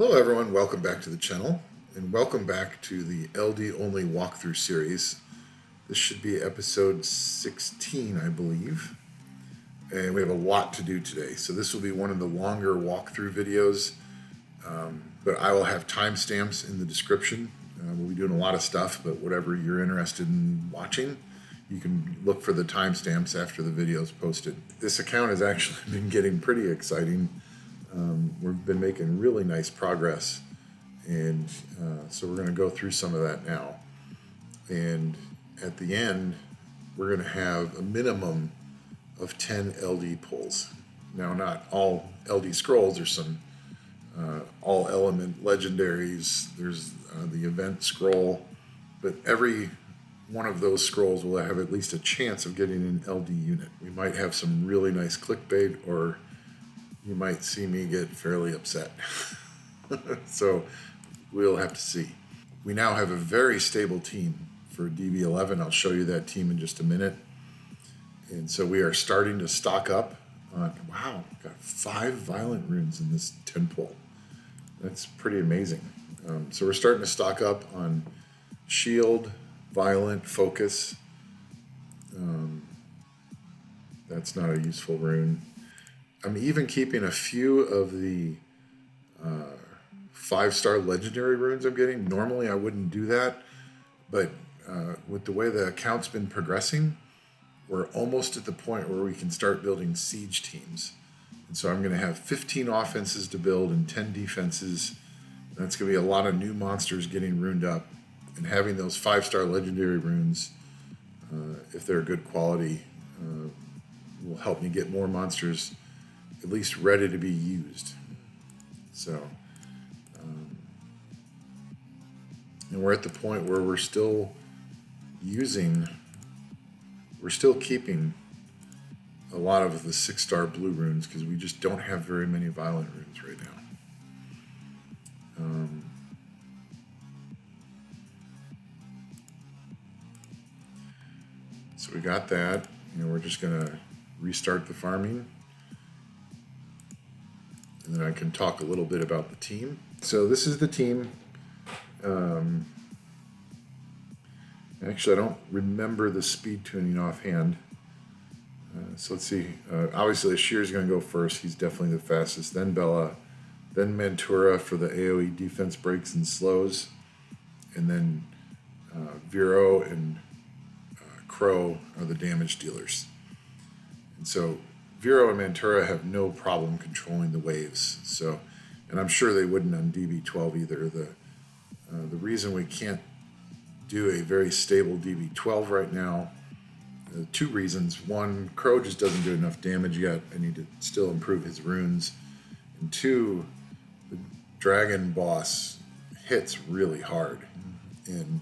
Hello everyone, welcome back to the channel, and welcome back to the LD only walkthrough series. This should be episode 16, I believe, and we have a lot to do today. So this will be one of the longer walkthrough videos, but I will have timestamps in the description. We'll be doing a lot of stuff, but whatever you're interested in watching, you can look for the timestamps after the video is posted. This account has actually been getting pretty exciting. We've been making really nice progress, and so we're going to go through some of that now. And at the end, we're going to have a minimum of 10 LD pulls. Now, not all LD scrolls. There's some all element legendaries. There's the event scroll, but every one of those scrolls will have at least a chance of getting an LD unit. We might have some really nice clickbait, or you might see me get fairly upset. So we'll have to see. We now have a very stable team for DB11. I'll show you that team in just a minute. And so we are starting to stock up on, wow, got 5 violent runes in this 10 pull. That's pretty amazing. So we're starting to stock up on shield, violent, focus. That's not a useful rune. I'm even keeping a few of the 5-star legendary runes I'm getting. Normally I wouldn't do that, but with the way the account's been progressing, we're almost at the point where we can start building siege teams. And so I'm going to have 15 offenses to build and 10 defenses. That's going to be a lot of new monsters getting runed up, and having those 5-star legendary runes, if they're good quality, will help me get more monsters at least ready to be used. So, and we're at the point where we're still keeping a lot of the 6-star blue runes because we just don't have very many violent runes right now. So we got that. We're just gonna restart the farming, and then I can talk a little bit about the team. So this is the team. Actually, I don't remember the speed tuning offhand. So let's see. Obviously, Eshir is going to go first. He's definitely the fastest. Then Bella. Then Mantura for the AoE defense breaks and slows. And then Vero and Crow are the damage dealers. And so Vero and Mantura have no problem controlling the waves. So, and I'm sure they wouldn't on DB12 either. The reason we can't do a very stable DB12 right now, 2 reasons. One, Crow just doesn't do enough damage yet. I need to still improve his runes. And 2, the dragon boss hits really hard. And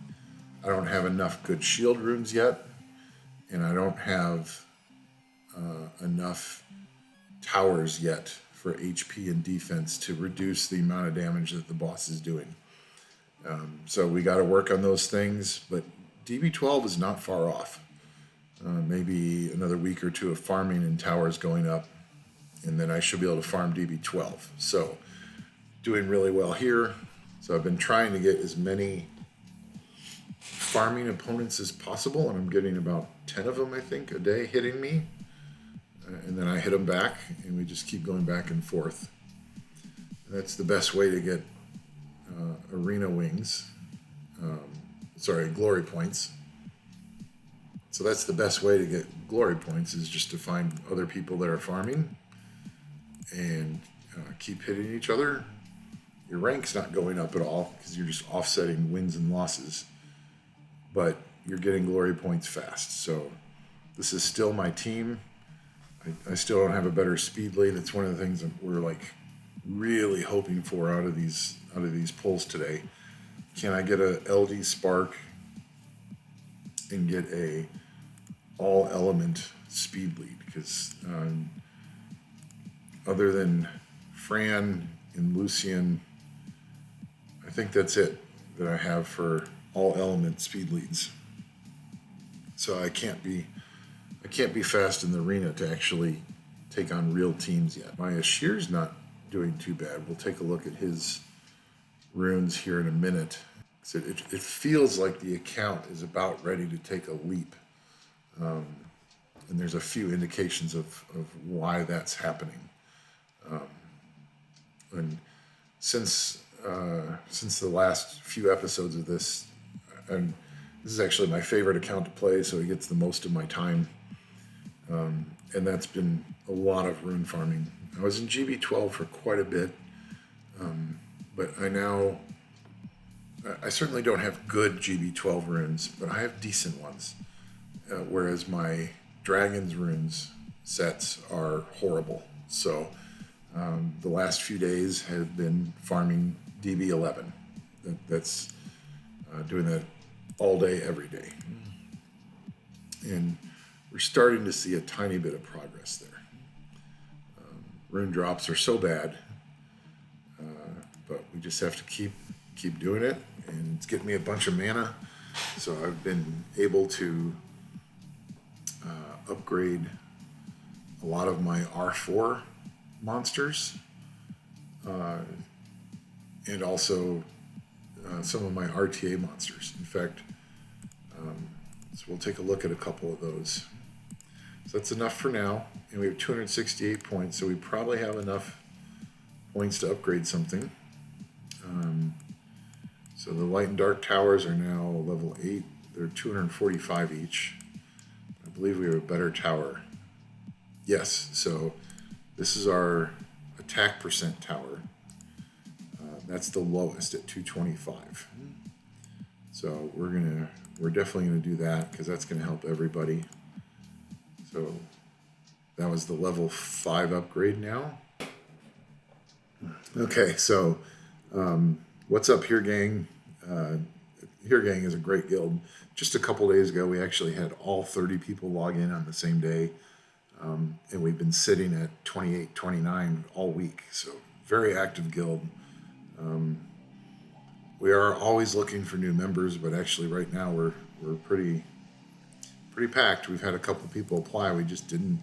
I don't have enough good shield runes yet. And I don't have enough towers yet for HP and defense to reduce the amount of damage that the boss is doing. So we got to work on those things, but DB12 is not far off. Maybe another week or 2 of farming and towers going up, and then I should be able to farm DB12. So doing really well here. So I've been trying to get as many farming opponents as possible, and I'm getting about 10 of them, I think, a day hitting me. And then I hit them back, and we just keep going back and forth. And that's the best way to get arena wings. Glory points. So that's the best way to get glory points, is just to find other people that are farming and keep hitting each other. Your rank's not going up at all because you're just offsetting wins and losses, but you're getting glory points fast. So this is still my team. I still don't have a better speed lead. That's one of the things that we're like really hoping for out of these pulls today. Can I get a LD spark and get a all element speed lead? Because other than Fran and Lucian, I think that's it that I have for all element speed leads. So I can't be fast in the arena to actually take on real teams yet. My Eshir's not doing too bad. We'll take a look at his runes here in a minute. So it feels like the account is about ready to take a leap. And there's a few indications of why that's happening. And since the last few episodes of this, and this is actually my favorite account to play, so it gets the most of my time. And that's been a lot of rune farming. I was in GB12 for quite a bit, but I certainly don't have good GB12 runes, but I have decent ones. Whereas my Dragon's runes sets are horrible. So the last few days have been farming DB11. That's doing that all day, every day. And we're starting to see a tiny bit of progress there. Rune drops are so bad, but we just have to keep doing it, and it's getting me a bunch of mana. So I've been able to upgrade a lot of my R4 monsters, and also some of my RTA monsters. In fact, so we'll take a look at a couple of those. So that's enough for now, and we have 268 points, so we probably have enough points to upgrade something. So the light and dark towers are now level 8. They're 245 each. I believe we have a better tower. Yes, so this is our attack percent tower. That's the lowest at 225. So we're definitely gonna do that, because that's gonna help everybody. So that was the level 5 upgrade now. Okay, so what's up, Heregang? Heregang is a great guild. Just a couple days ago, we actually had all 30 people log in on the same day. And we've been sitting at 28, 29 all week. So very active guild. We are always looking for new members, but actually right now we're pretty packed. We've had a couple people apply. We just didn't.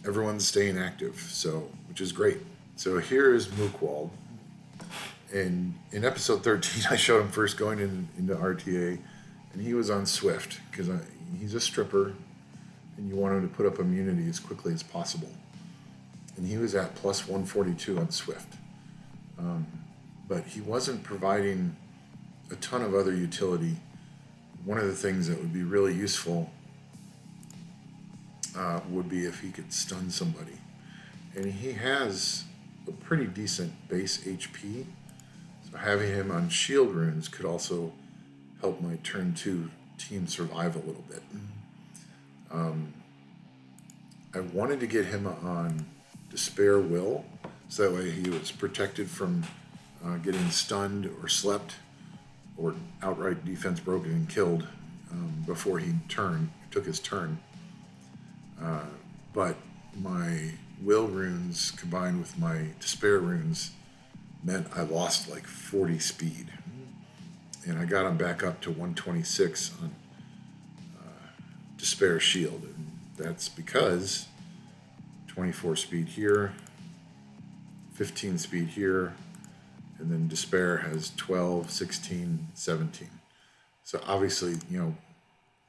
Everyone's staying active, so which is great. So here is Mookwol. And in episode 13, I showed him first going into RTA, and he was on Swift, because he's a stripper, and you want him to put up immunity as quickly as possible. And he was at plus 142 on Swift. But he wasn't providing a ton of other utility. One of the things that would be really useful would be if he could stun somebody. And he has a pretty decent base HP, so having him on shield runes could also help my turn 2 team survive a little bit. I wanted to get him on Despair Will, so that way he was protected from getting stunned or slept or outright defense broken and killed before he took his turn. But my Will runes combined with my Despair runes meant I lost like 40 speed. And I got him back up to 126 on Despair Shield. And that's because 24 speed here, 15 speed here, and then Despair has 12, 16, 17. So obviously,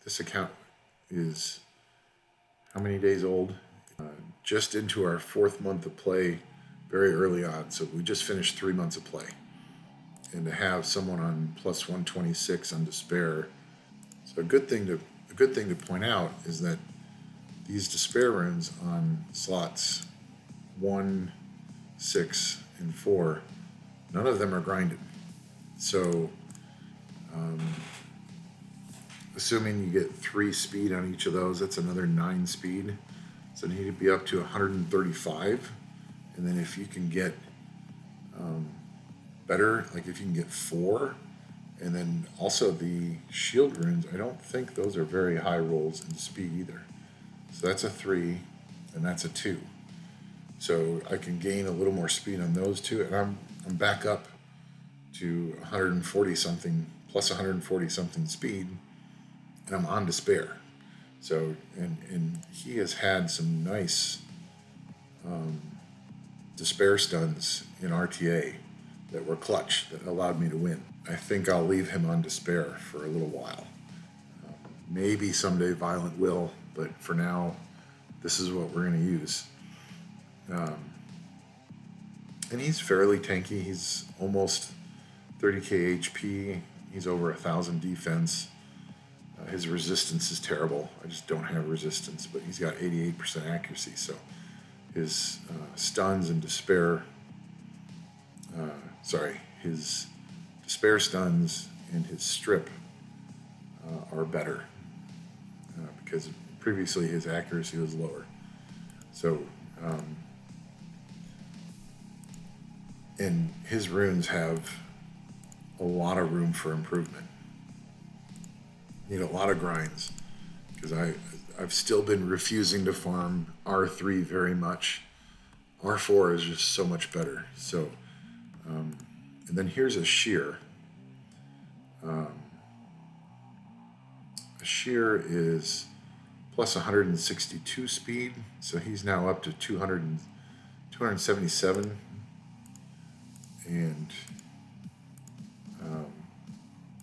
this account is how many days old? Just into our 4th month of play very early on. So we just finished 3 months of play. And to have someone on plus 126 on Despair. So a good thing to point out is that these Despair runes on slots 1, 6, and 4, none of them are grinded. So assuming you get 3 speed on each of those, that's another 9 speed. So you need to be up to 135. And then if you can get better, like if you can get 4, and then also the shield runes, I don't think those are very high rolls in speed either. So that's a 3, and that's a 2. So I can gain a little more speed on those 2, and I'm back up to 140 something, plus 140 something speed, and I'm on Despair. So, and he has had some nice Despair stuns in RTA. that were clutch, that allowed me to win. I think I'll leave him on Despair for a little while. Maybe someday Violent will, but for now, this is what we're going to use. And he's fairly tanky. He's almost 30k HP. He's over 1,000 defense. His resistance is terrible. I just don't have resistance, but he's got 88% accuracy. So his stuns and despair, his despair stuns and his strip are better because previously his accuracy was lower. So, and his runes have a lot of room for improvement. Need a lot of grinds because I've still been refusing to farm R3 very much. R4 is just so much better. So, and then here's Eshir. Eshir is plus 162 speed, so he's now up to 277. And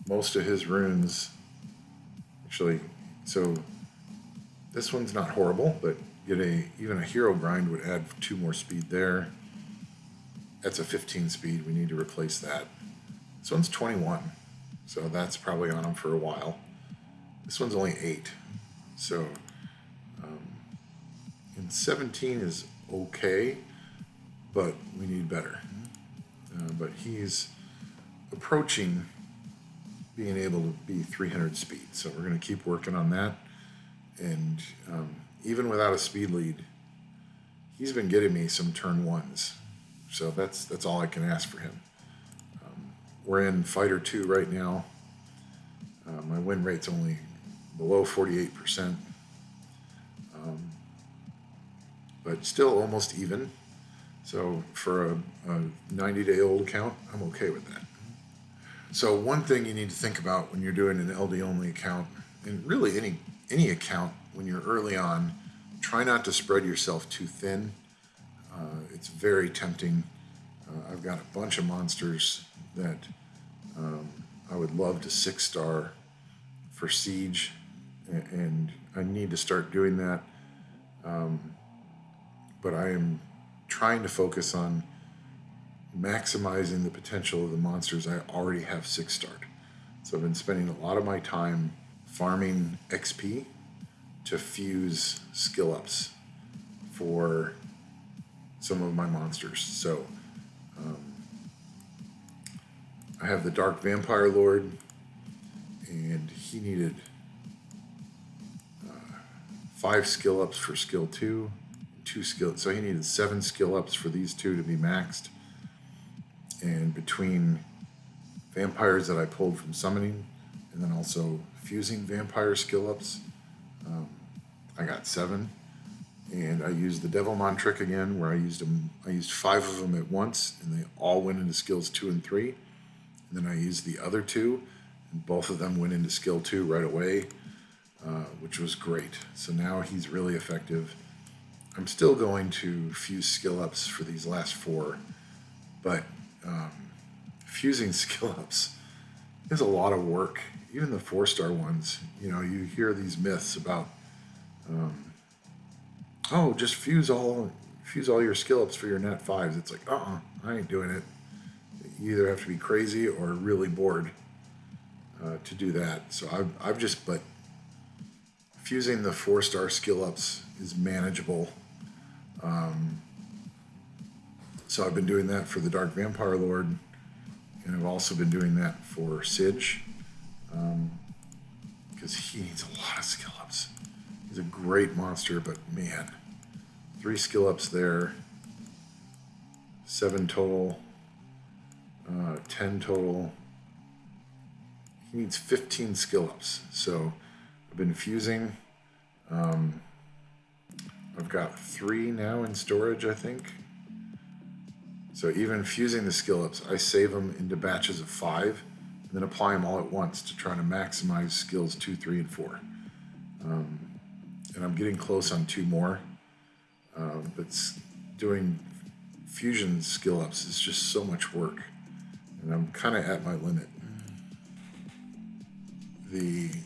most of his runes, actually, so this one's not horrible, but even a hero grind would add 2 more speed there. That's a 15 speed. We need to replace that. This one's 21, so that's probably on him for a while. This one's only 8, so and 17 is okay, but we need better. But he's approaching being able to be 300 speed, so we're going to keep working on that. And even without a speed lead, he's been getting me some turn 1s, so that's all I can ask for him. We're in Fighter 2 right now. My win rate's only below 48%, but still almost even. So for a 90-day-old account, I'm okay with that. So one thing you need to think about when you're doing an LD-only account, and really any account when you're early on, try not to spread yourself too thin. It's very tempting. I've got a bunch of monsters that I would love to 6-star for Siege, and I need to start doing that. But I am trying to focus on maximizing the potential of the monsters I already have 6-starred. So I've been spending a lot of my time farming XP to fuse Skillups for some of my monsters. So I have the Dark Vampire Lord, and he needed 5 Skillups for skill 2, 2 skill, so he needed 7 Skillups for these 2 to be maxed. And between vampires that I pulled from summoning, and then also fusing vampire Skillups, I got 7. And I used the Devilmon trick again, where I used 5 of them at once, and they all went into skills 2 and 3. And then I used the other 2, and both of them went into skill 2 right away, which was great. So now he's really effective. I'm still going to fuse Skillups for these last 4, but fusing Skillups is a lot of work. Even the 4-star ones, you hear these myths about, just fuse all your Skillups for your nat 5s. It's like, I ain't doing it. You either have to be crazy or really bored to do that. So but fusing the 4-star Skillups is manageable. So I've been doing that for the Dark Vampire Lord, and I've also been doing that for Siege, because he needs a lot of Skillups. He's a great monster, but man, 3 Skillups there, 7 total, 10 total. He needs 15 Skillups. So I've been fusing. I've got 3 now in storage, I think. So even fusing the Skillups, I save them into batches of 5 and then apply them all at once to try to maximize skills 2, 3, and 4. And I'm getting close on 2 more. But doing fusion Skillups is just so much work. and I'm kind of at my limit.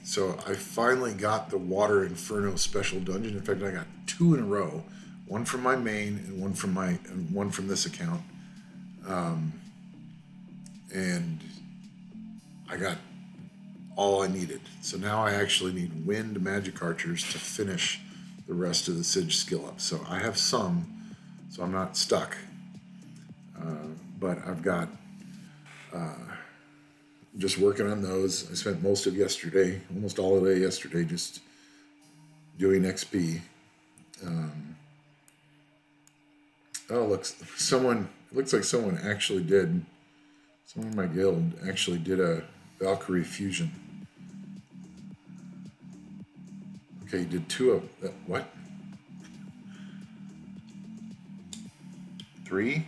So I finally got the Water Inferno special dungeon. In fact, I got 2 in a row, one from my main and one from this account, and I got all I needed. So now I actually need Wind Magic Archers to finish the rest of the Siege Skillups. So I have some, so I'm not stuck. But I've got just working on those. I spent most of yesterday, almost all of day yesterday, just doing XP. It looks like someone in my guild actually did a Valkyrie fusion. Okay, you did 2 of that. What? 3?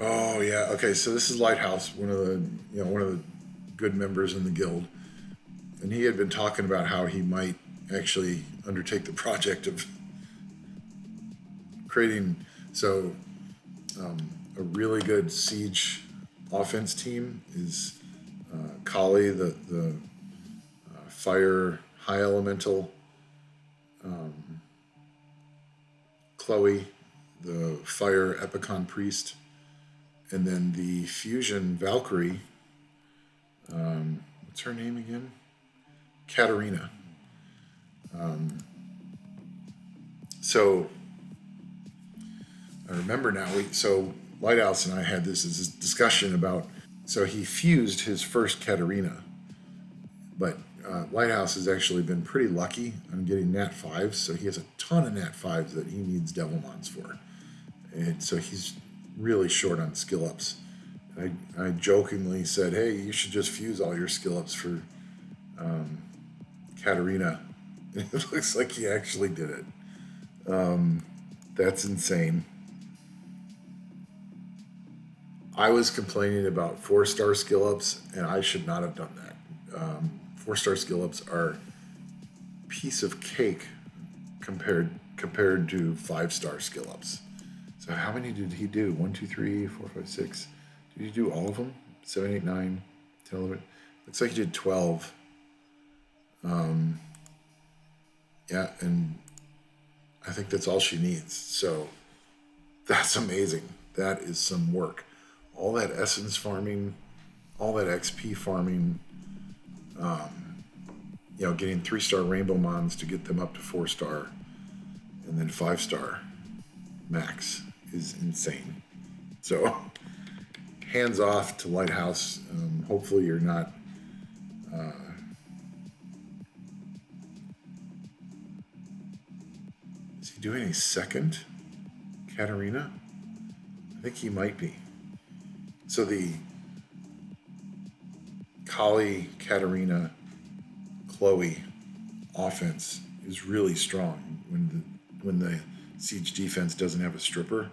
Oh yeah. Okay, so this is Lighthouse, one of the good members in the guild, and he had been talking about how he might actually undertake the project of creating a really good siege offense team is Kali, the fire high elemental, Chloe, the fire epicon priest, and then the fusion Valkyrie. What's her name again? Katarina. So I remember now. Lighthouse and I had this discussion about. So he fused his first Katarina, but Lighthouse has actually been pretty lucky on getting Nat 5s. So he has a ton of Nat 5s that he needs Devilmons for, and so he's really short on skill ups. I jokingly said, "Hey, you should just fuse all your skill ups for Katarina." It looks like he actually did it. That's insane. I was complaining about 4-star skill ups, and I should not have done that. 4-star skill ups are piece of cake compared to 5-star skill ups. So how many did he do? 1, 2, 3, 4, 5, 6. Did he do all of them? 7, 8, 9, 10, 11. Looks like he did 12. Yeah, and I think that's all she needs. So that's amazing. That is some work. All that essence farming, all that XP farming, getting 3-star Rainbow Mons to get them up to 4-star, and then 5-star max is insane. So hands off to Lighthouse. Hopefully you're not is he doing a second Katarina? I think he might be. So the Kali, Katarina, Chloe offense is really strong. When the siege defense doesn't have a stripper,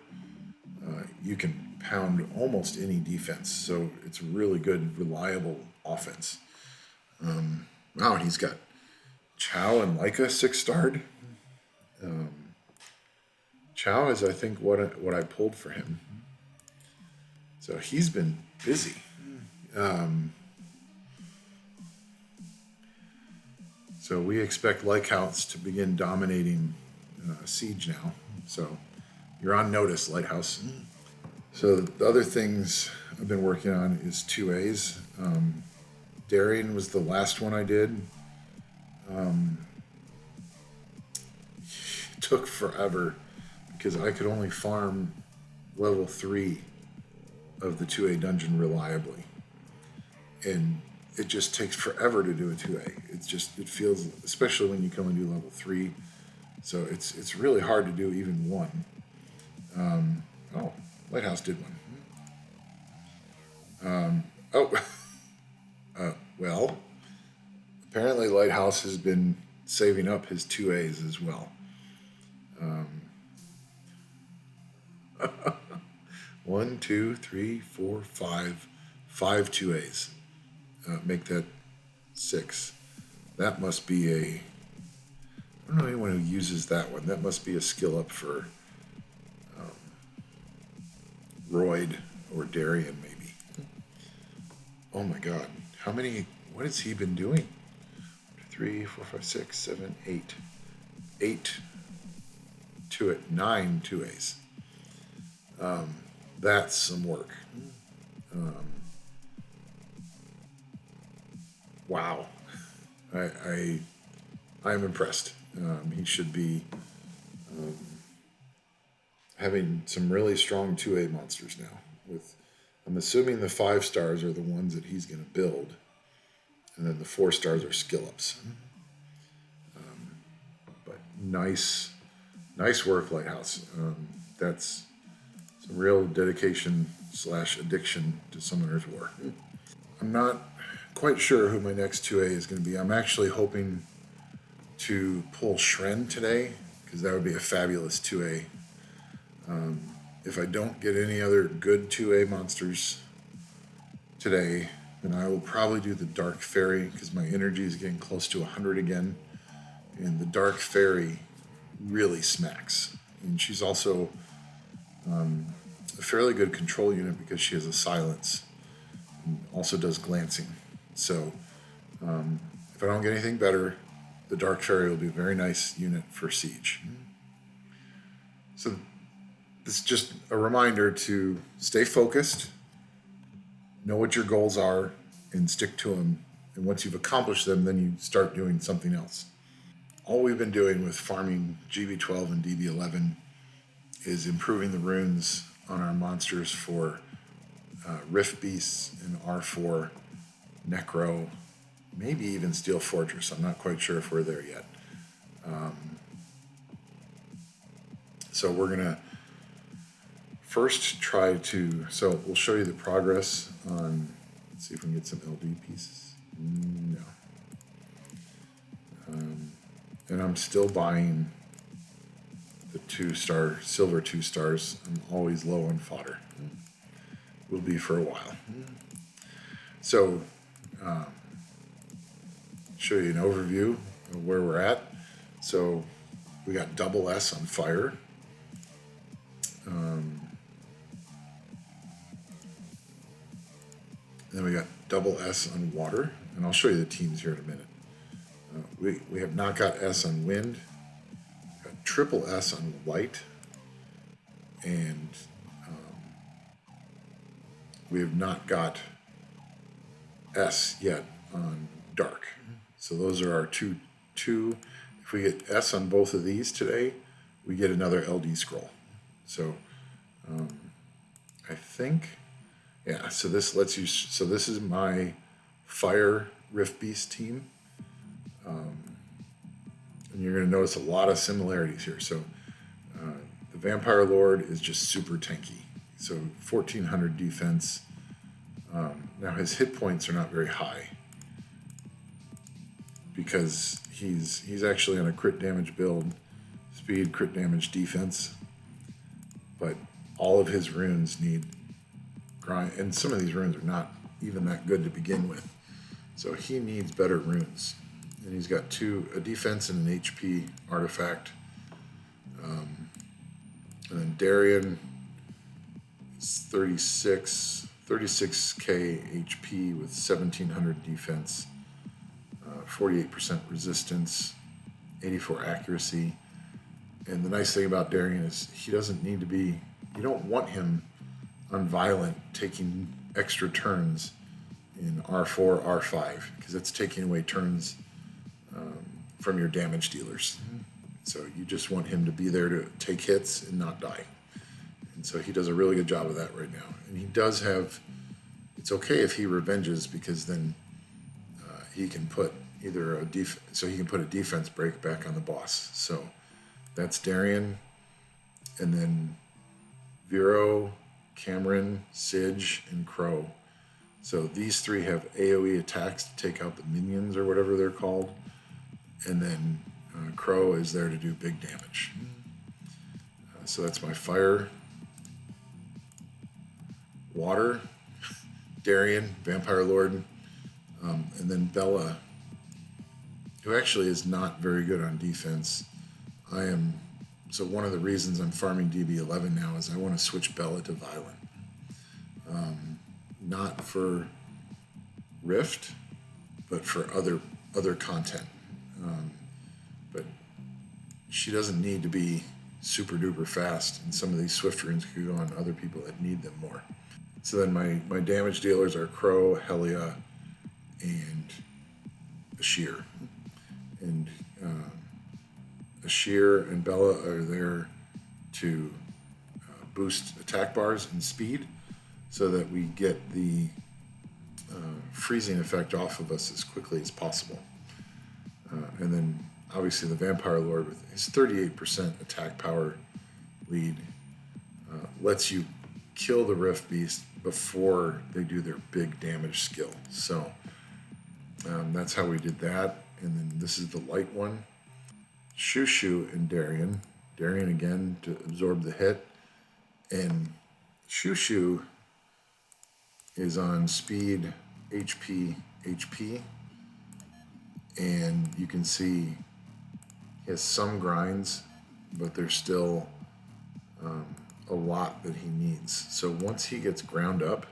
you can pound almost any defense. So it's a really good, reliable offense. Wow, and he's got Chow and Leica 6-starred. Chow is, I think, what I pulled for him. So he's been busy. So we expect Lighthouse to begin dominating Siege now. So you're on notice, Lighthouse. So the other things I've been working on is 2As. Darien was the last one I did. It took forever because I could only farm level 3 of the 2A dungeon reliably. And it just takes forever to do a 2A. It feels, especially when you come and do level 3. So it's really hard to do even one. Lighthouse did one. Well, apparently Lighthouse has been saving up his 2As as well. 1, 2, 3, 4, 5 2As. Make that 6. That must be I don't know anyone who uses that one. That must be a skill up for Royd or Darien, maybe. Oh my god. How many? What has he been doing? 3, 4, 5, 6, 7, 8. 8 9 2As. That's some work. Wow. I'm impressed. He should be having some really strong 2A monsters now. I'm assuming the 5 stars are the ones that he's going to build, and then the 4 stars are Skillups. But nice work, Lighthouse. That's some real dedication / addiction to Summoner's War. I'm not quite sure who my next 2A is going to be. I'm actually hoping to pull Shren today, because that would be a fabulous 2A. If I don't get any other good 2A monsters today, then I will probably do the Dark Fairy, because my energy is getting close to 100 again. And the Dark Fairy really smacks. And she's also a fairly good control unit because she has a silence and also does glancing. So if I don't get anything better, the Dark Fairy will be a very nice unit for Siege. So this is just a reminder to stay focused, know what your goals are, and stick to them. And once you've accomplished them, then you start doing something else. All we've been doing with farming GB12 and DB11 is improving the runes on our monsters for Rift Beasts and R4, Necro, maybe even Steel Fortress. I'm not quite sure if we're there yet. So we're going to first try to, so we'll show you the progress on, let's see if we can get some LD pieces. No. And I'm still buying the 2-star, silver 2 stars. I'm always low on fodder. Will be for a while. So, show you an overview of where we're at. So, we got double S on fire. Then we got double S on water. And I'll show you the teams here in a minute. We have not got S on wind. Got triple S on light. And we have not got S yet on dark. So those are our two. If we get S on both of these today, we get another LD scroll. So I think, yeah, so this lets you, so this is my Fire Rift Beast team. And you're going to notice a lot of similarities here. So the Vampire Lord is just super tanky. So 1400 defense. Now his hit points are not very high because he's actually on a crit damage build, speed, crit damage, defense. But all of his runes need grind, and some of these runes are not even that good to begin with. So he needs better runes. And he's got a defense and an HP artifact. And then Darien is 36k HP with 1700 defense, 48% resistance, 84 accuracy. And the nice thing about Darien is he doesn't need to be, you don't want him unviolent taking extra turns in R4, R5, because that's taking away turns from your damage dealers. So you just want him to be there to take hits and not die. And so he does a really good job of that right now. And he does have, it's okay if he revenges, because then he can put either he can put a defense break back on the boss. So that's Darien. And then Vero, Cameron, Sige, and Crow. So these three have AoE attacks to take out the minions or whatever they're called. And then Crow is there to do big damage. So that's my fire. Water, Darien, Vampire Lord, and then Bella, who actually is not very good on defense. So one of the reasons I'm farming DB11 now is I want to switch Bella to Violent. not for Rift, but for other content. But she doesn't need to be super duper fast, and some of these Swift runes could go on other people that need them more. So then my damage dealers are Crow, Helia, and Eshir. And Eshir and Bella are there to boost attack bars and speed so that we get the freezing effect off of us as quickly as possible. And then obviously the Vampire Lord with his 38% attack power lead lets you kill the Rift Beast before they do their big damage skill. So that's how we did that. And then this is the light one. Shushu and Darian. Darian again to absorb the hit. And Shushu is on speed, HP, HP. And you can see he has some grinds, but there's still a lot that he needs. So once he gets ground up,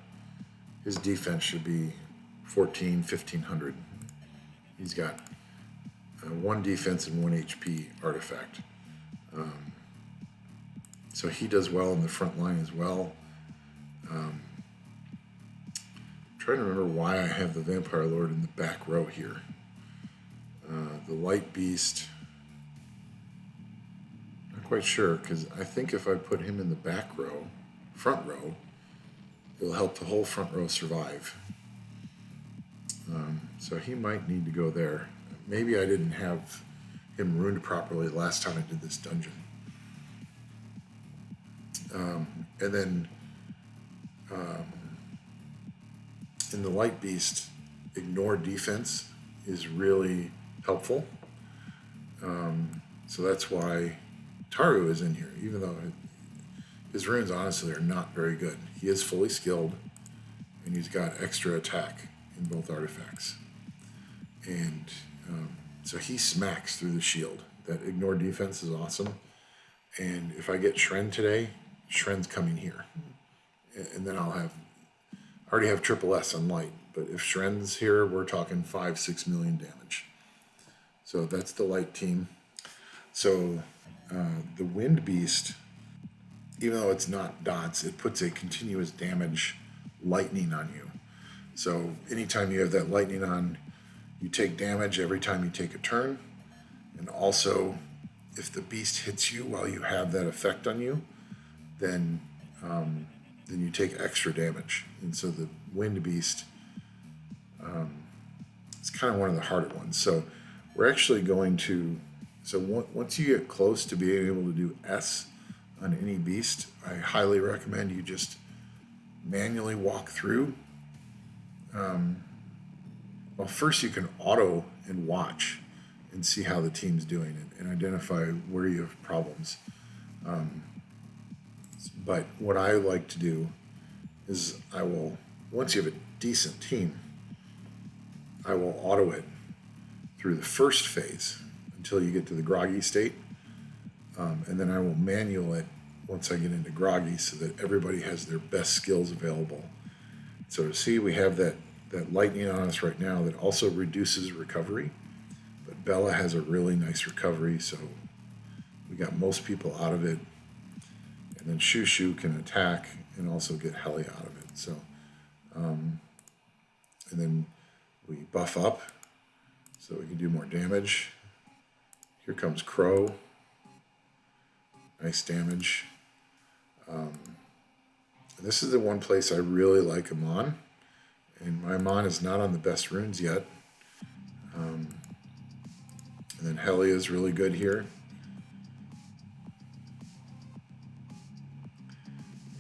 his defense should be 1500. He's got 1 defense and 1 HP artifact. So he does well in the front line as well. I'm trying to remember why I have the Vampire Lord in the back row here. The Light Beast, not quite sure, because I think if I put him in the back row, front row, it'll help the whole front row survive. So he might need to go there. Maybe I didn't have him runed properly last time I did this dungeon. And then in the Light Beast, ignore defense is really helpful. So that's why Taru is in here, even though his runes honestly are not very good. He is fully skilled, and he's got extra attack in both artifacts. And so he smacks through the shield. That ignore defense is awesome. And if I get Shren today, Shren's coming here. And then I already have triple S on light. But if Shren's here, we're talking 5-6 million damage. So that's the light team. So the Wind Beast, even though it's not dots, it puts a continuous damage lightning on you. So anytime you have that lightning on, you take damage every time you take a turn. And also, if the beast hits you while you have that effect on you, then you take extra damage. And so the Wind Beast, it's kind of one of the harder ones. So we're actually going to, once you get close to being able to do S on any beast, I highly recommend you just manually walk through. Well, first you can auto and watch and see how the team's doing it and identify where you have problems. But what I like to do is once you have a decent team, I will auto it through the first phase until you get to the groggy state. And then I will manual it once I get into groggy so that everybody has their best skills available. So see, we have that lightning on us right now that also reduces recovery. But Bella has a really nice recovery, so we got most people out of it. And then Shushu can attack and also get Helia out of it. So, and then we buff up so we can do more damage. Here comes Crow. Nice damage. This is the one place I really like Amon. And my Amon is not on the best runes yet. And then Helia is really good here.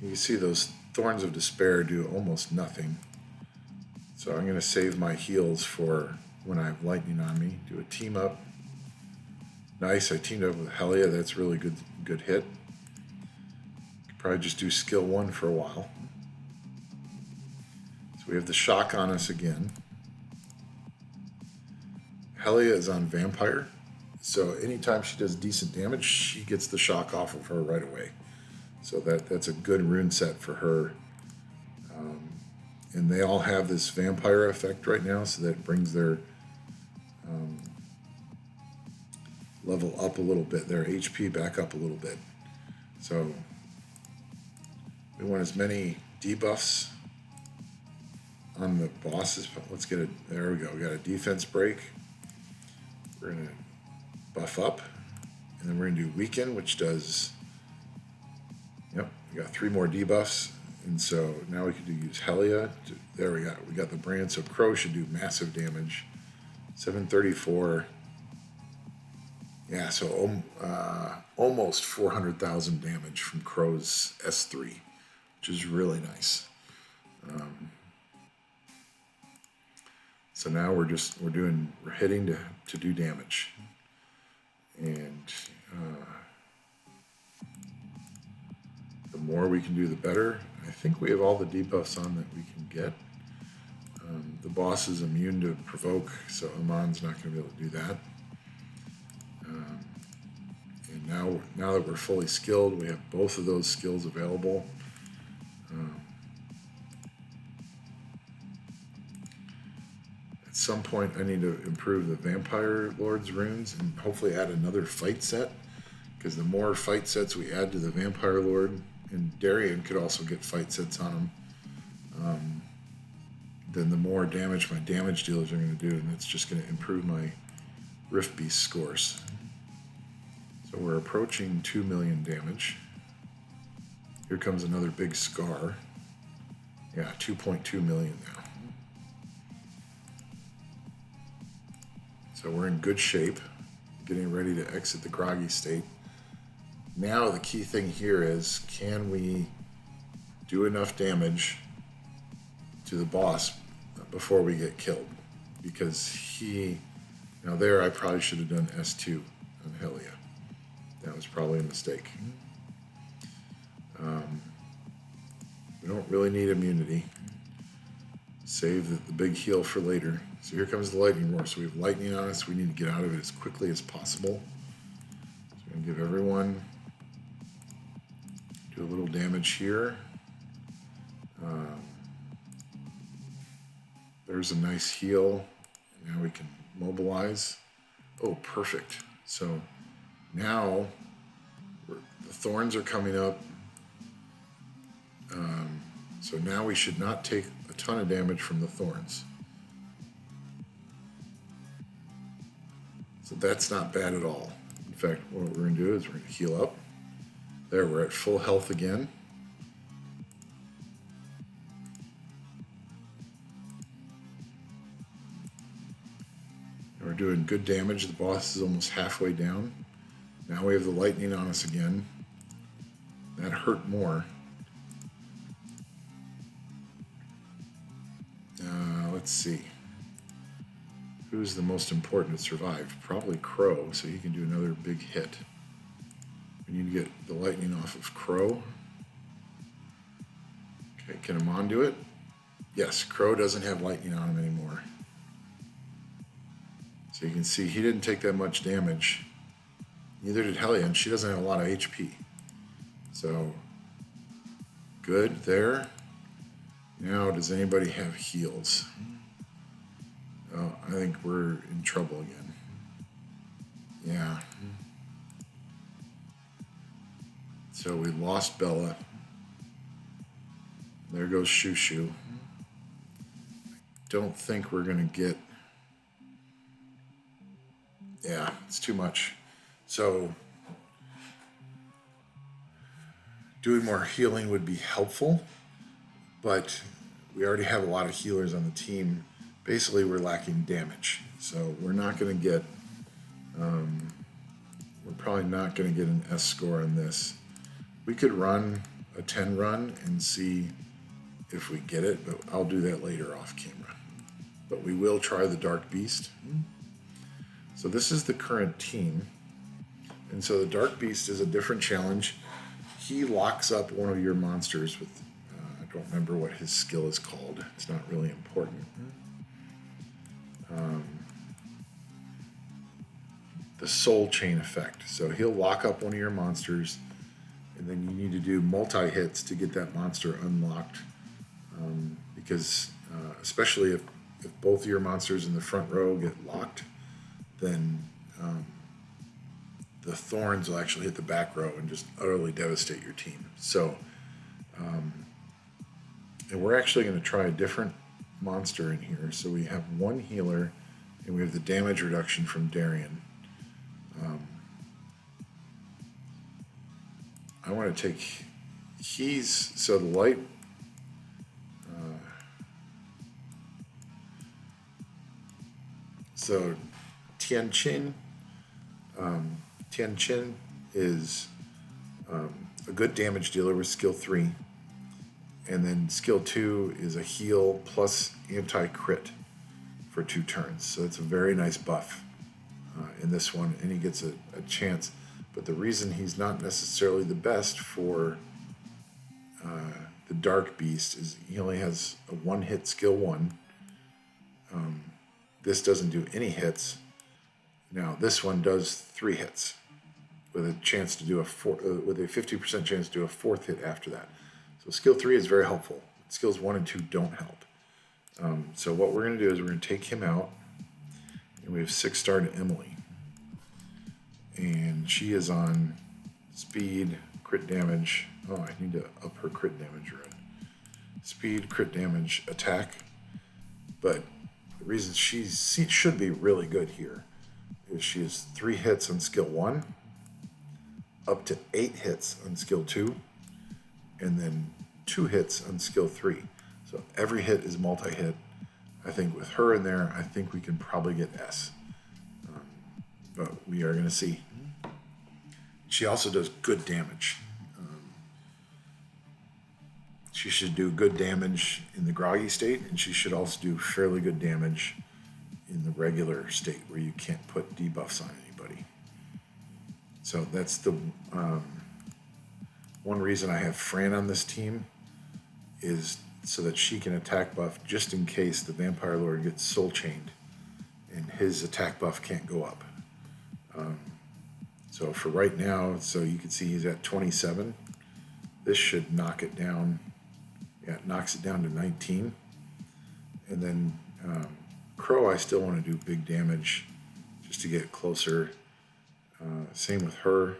You can see those Thorns of Despair do almost nothing. So I'm going to save my heals for when I have lightning on me. Do a team up. Nice, I teamed up with Helia. That's really good hit. Could probably just do skill 1 for a while. So we have the shock on us again. Helia is on Vampire. So anytime she does decent damage, she gets the shock off of her right away. So that's a good rune set for her. and they all have this vampire effect right now, so that brings their level up a little bit, their HP back up a little bit. So we want as many debuffs on the bosses. Let's get it. There we go. We got a defense break. We're gonna buff up, and then we're gonna do weaken, which does. Yep, we got 3 more debuffs, and so now we can use Helia. There we got the brand. So Crow should do massive damage. 734. Yeah, so almost 400,000 damage from Crow's S3, which is really nice. So now we're hitting to do damage, and the more we can do, the better. I think we have all the debuffs on that we can get. The boss is immune to provoke, so Amon's not going to be able to do that. And now that we're fully skilled, we have both of those skills available. At some point, I need to improve the Vampire Lord's runes and hopefully add another fight set, because the more fight sets we add to the Vampire Lord, and Darien could also get fight sets on him, then the more damage my damage dealers are going to do, and that's just going to improve my Rift Beast scores. So we're approaching 2 million damage. Here comes another big scar. Yeah, 2.2 million now. So we're in good shape, getting ready to exit the groggy state. Now the key thing here is, can we do enough damage to the boss before we get killed? Because there I probably should have done S2 on Helia. That was probably a mistake. We don't really need immunity. Save the big heal for later. So here comes the lightning roar. So we have lightning on us. We need to get out of it as quickly as possible. So we're going to give everyone, do a little damage here. There's a nice heal. Now we can mobilize. Oh, perfect. So now the thorns are coming up. So now we should not take a ton of damage from the thorns. So that's not bad at all. In fact, what we're going to do is we're going to heal up. There, we're at full health again. And we're doing good damage. The boss is almost halfway down. Now we have the lightning on us again. That hurt more. Let's see. Who's the most important to survive? Probably Crow, so he can do another big hit. We need to get the lightning off of Crow. Okay, can Amon do it? Yes, Crow doesn't have lightning on him anymore. So you can see he didn't take that much damage. Neither did Helia, and she doesn't have a lot of HP. So, good there. Now, does anybody have heals? Oh, I think we're in trouble again. Yeah. So we lost Bella. There goes Shoo Shoo. Don't think we're going to get... Yeah, it's too much. So doing more healing would be helpful, but we already have a lot of healers on the team. Basically, we're lacking damage. So we're not going to get... we're probably not going to get an S score on this. We could run a 10 run and see if we get it, but I'll do that later off camera. But we will try the Dark Beast. So this is the current team. And so the Dark Beast is a different challenge. He locks up one of your monsters with, I don't remember what his skill is called. It's not really important. The Soul Chain effect. So he'll lock up one of your monsters, and then you need to do multi-hits to get that monster unlocked, because especially if both of your monsters in the front row get locked, then the thorns will actually hit the back row and just utterly devastate your team. So, and we're actually going to try a different monster in here. So we have one healer, and we have the damage reduction from Darien. I want to take, so the light, so Tianqin is a good damage dealer with skill 3, and then skill 2 is a heal plus anti-crit for 2 turns. So it's a very nice buff in this one, and he gets a chance. But the reason he's not necessarily the best for the Dark Beast is he only has a 1-hit skill 1. This doesn't do any hits. Now this one does 3 hits with a chance to do with a 50% chance to do a 4th hit after that. So skill 3 is very helpful. Skills 1 and 2 don't help. So what we're going to do is we're going to take him out, and we have 6-star to Emily. And she is on speed, crit damage. Oh, I need to up her crit damage run. Speed, crit damage, attack. But the reason she should be really good here is she has 3 hits on skill 1, up to 8 hits on skill 2, and then 2 hits on skill 3. So every hit is multi-hit. I think with her in there, I think we can probably get S. But we are going to see. She also does good damage. She should do good damage in the groggy state, and she should also do fairly good damage in the regular state where you can't put debuffs on anybody. So that's the one reason I have Fran on this team, is so that she can attack buff just in case the Vampire Lord gets soul chained and his attack buff can't go up. So for right now, so you can see he's at 27. This should knock it down. Yeah, it knocks it down to 19. And then Crow, I still want to do big damage just to get closer. Same with her.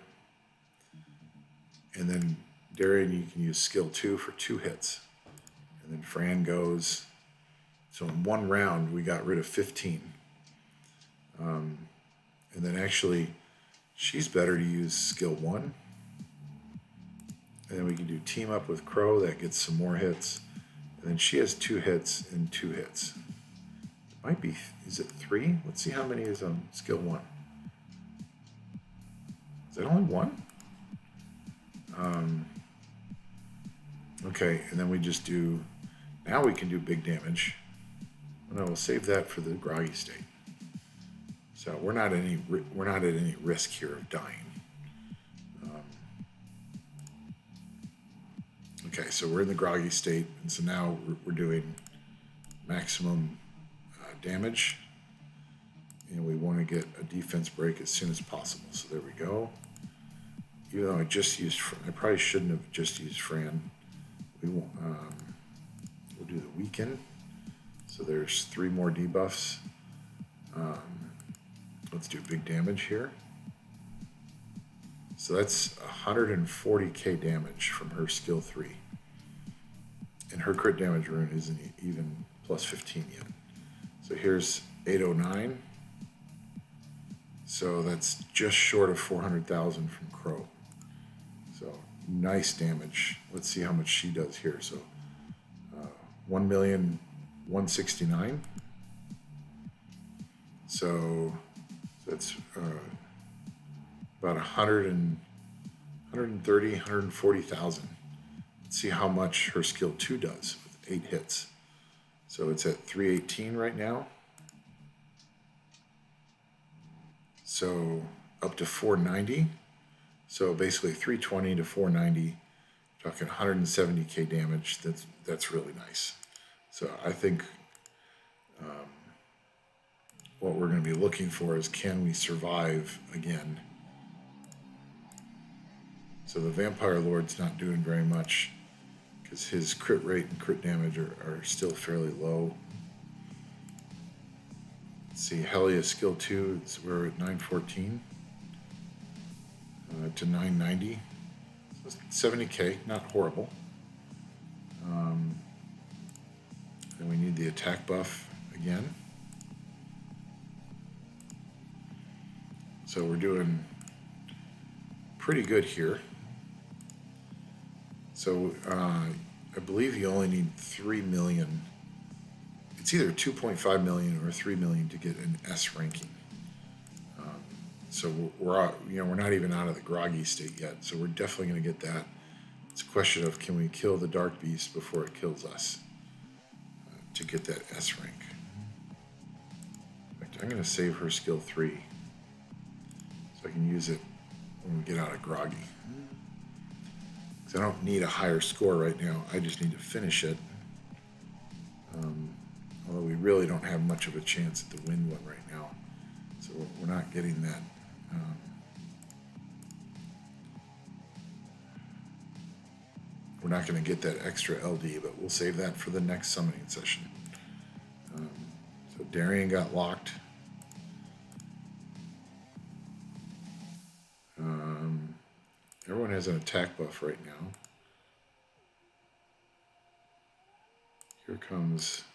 And then Darien, you can use skill 2 for 2 hits. And then Fran goes. So in 1 round, we got rid of 15. And then actually, she's better to use skill 1. And then we can do team up with Crow. That gets some more hits. And then she has 2 hits and 2 hits. It might be, is it 3? Let's see how many is on skill 1. Is that only 1? Okay, and then we just do, now we can do big damage. No, we'll save that for the groggy state. So we're not at any risk here of dying. Okay, so we're in the groggy state, and so now we're doing maximum damage, and we want to get a defense break as soon as possible. So there we go. Even though I just used, I probably shouldn't have just used Fran. We'll do the weaken. So there's 3 more debuffs. Let's do big damage here. So that's 140k damage from her skill 3. And her crit damage rune isn't even plus 15 yet. So here's 809. So that's just short of 400,000 from Crow. So nice damage. Let's see how much she does here. So 1,169,000. So that's about 130, 140,000. Let's see how much her skill 2 does with 8 hits. So it's at 318 right now. So up to 490. So basically 320 to 490, talking 170k damage. That's really nice. So I think what we're going to be looking for is, can we survive again? So the Vampire Lord's not doing very much because his crit rate and crit damage are still fairly low. Let's see, Helia skill 2, we're at 914 to 990. So 70k, not horrible. Then we need the attack buff again. So we're doing pretty good here. So I believe you only need 3 million. It's either 2.5 million or 3 million to get an S ranking. So we're not even out of the groggy state yet. So we're definitely going to get that. It's a question of, can we kill the Dark Beast before it kills us to get that S rank. In fact, I'm going to save her skill 3 so I can use it when we get out of groggy. Because I don't need a higher score right now. I just need to finish it. Although we really don't have much of a chance at the win one right now. So we're not getting that. We're not going to get that extra LD, but we'll save that for the next summoning session. So Darian got locked. Everyone has an attack buff right now. Here comes...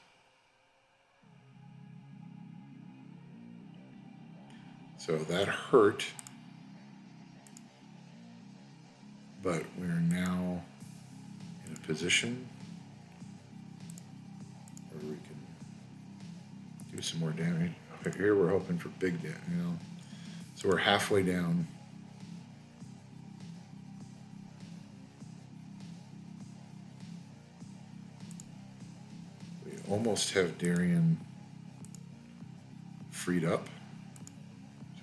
So that hurt, but we're now in a position where we can do some more damage. Here we're hoping for big damage, So we're halfway down. We almost have Darian freed up.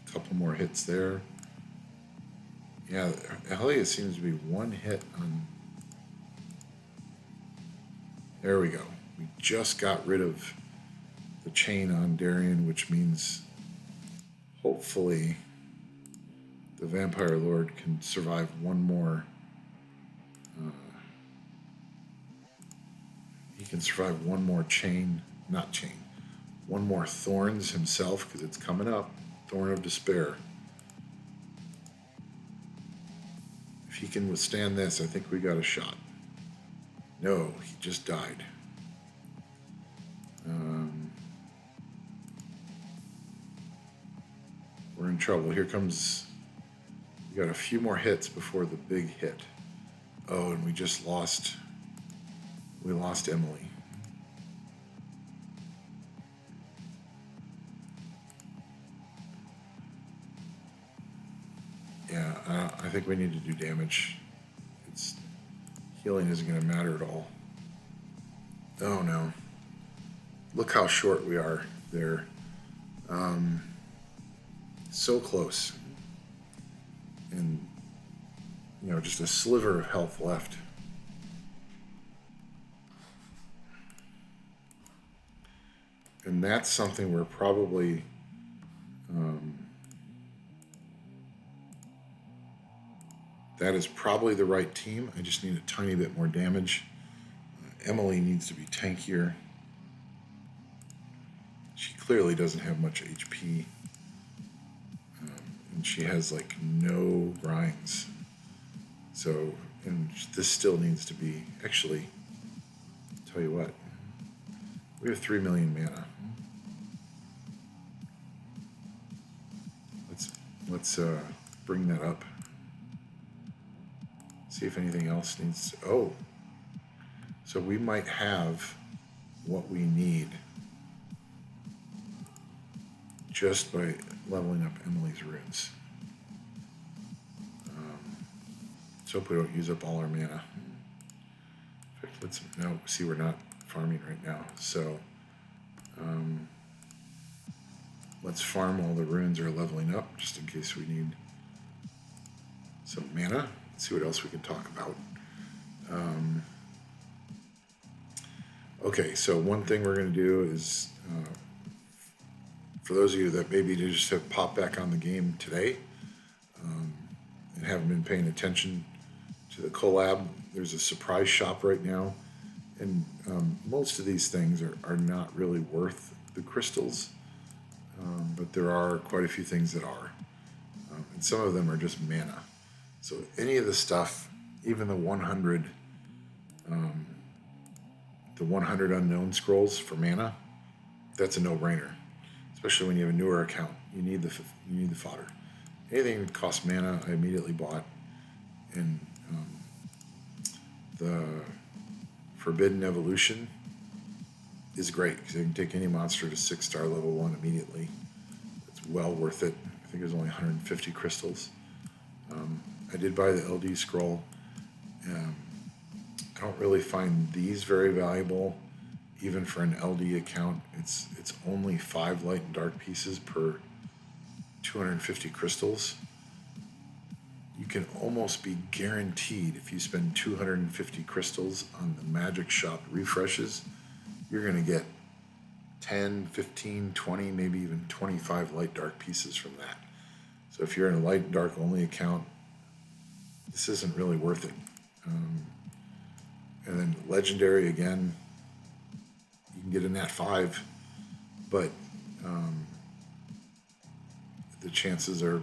A couple more hits there. Yeah, Helia seems to be one hit on... There we go. We just got rid of the chain on Darian, which means hopefully the Vampire Lord can survive one more... he can survive one more one more Thorns himself, because it's coming up. Thorn of Despair. If he can withstand this, I think we got a shot. No, he just died. We're in trouble. Here comes... We got a few more hits before the big hit. Oh, and we just lost... We lost Emily. Yeah, I think we need to do damage. Healing isn't going to matter at all. Oh no. Look how short we are there. So close. And, just a sliver of health left. And that's something we're probably... that is probably the right team. I just need a tiny bit more damage. Emily needs to be tankier. She clearly doesn't have much HP. And she has like no grinds. So, and this still needs to be, actually, tell you what, we have 3 million mana. Let's bring that up. See if anything else needs... Oh, so we might have what we need just by leveling up Emily's runes. Let's hope we don't use up all our mana. In fact, see, we're not farming right now, so let's farm while the runes are leveling up, just in case we need some mana. Let's see what else we can talk about. Okay, so one thing we're going to do is, for those of you that maybe just have popped back on the game today and haven't been paying attention to the collab, there's a surprise shop right now, and most of these things are not really worth the crystals. but there are quite a few things that are. And some of them are just mana. So any of the stuff, even the 100 unknown scrolls for mana, that's a no-brainer. Especially when you have a newer account, you need the fodder. Anything that costs mana, I immediately bought. And the Forbidden Evolution is great because you can take any monster to 6-star level 1 immediately. It's well worth it. I think it was only 150 crystals. I did buy the LD scroll. I don't really find these very valuable, even for an LD account. It's only 5 light and dark pieces per 250 crystals. You can almost be guaranteed if you spend 250 crystals on the magic shop refreshes, you're going to get 10, 15, 20, maybe even 25 light dark pieces from that. So if you're in a light dark only account, this isn't really worth it. And then legendary again, you can get a nat 5, but the chances are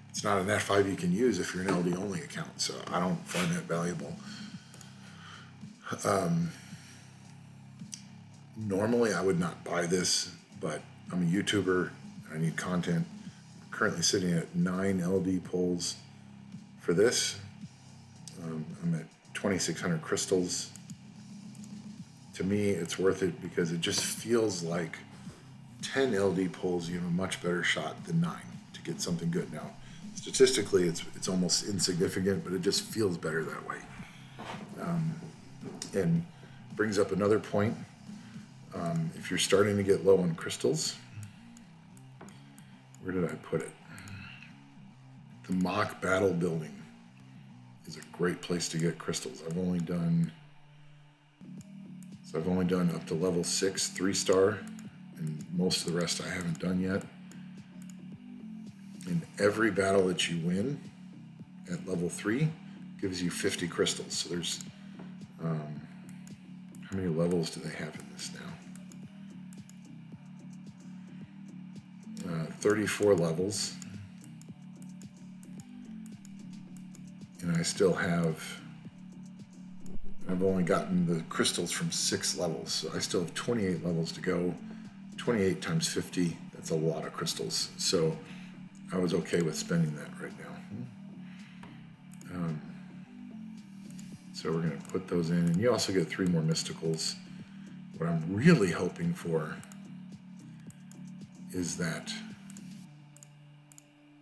it's not a nat 5 you can use if you're an LD only account, so I don't find that valuable. Normally I would not buy this, but I'm a YouTuber, I need content. I'm currently sitting at 9 LD pulls for this. I'm at 2,600 crystals. To me, it's worth it because it just feels like 10 LD pulls, you have a much better shot than 9 to get something good. Now, statistically, it's almost insignificant, but it just feels better that way. And brings up another point. If you're starting to get low on crystals, where did I put it? The mock battle building is a great place to get crystals. I've only done up to level 6, 3-star, and most of the rest I haven't done yet. And every battle that you win at level 3 gives you 50 crystals. So there's, how many levels do they have in this now? 34 levels. And I still have, I've only gotten the crystals from 6 levels, so I still have 28 levels to go. 28 times 50, that's a lot of crystals. So I was okay with spending that right now. So we're going to put those in, and you also get 3 more mysticals. What I'm really hoping for is that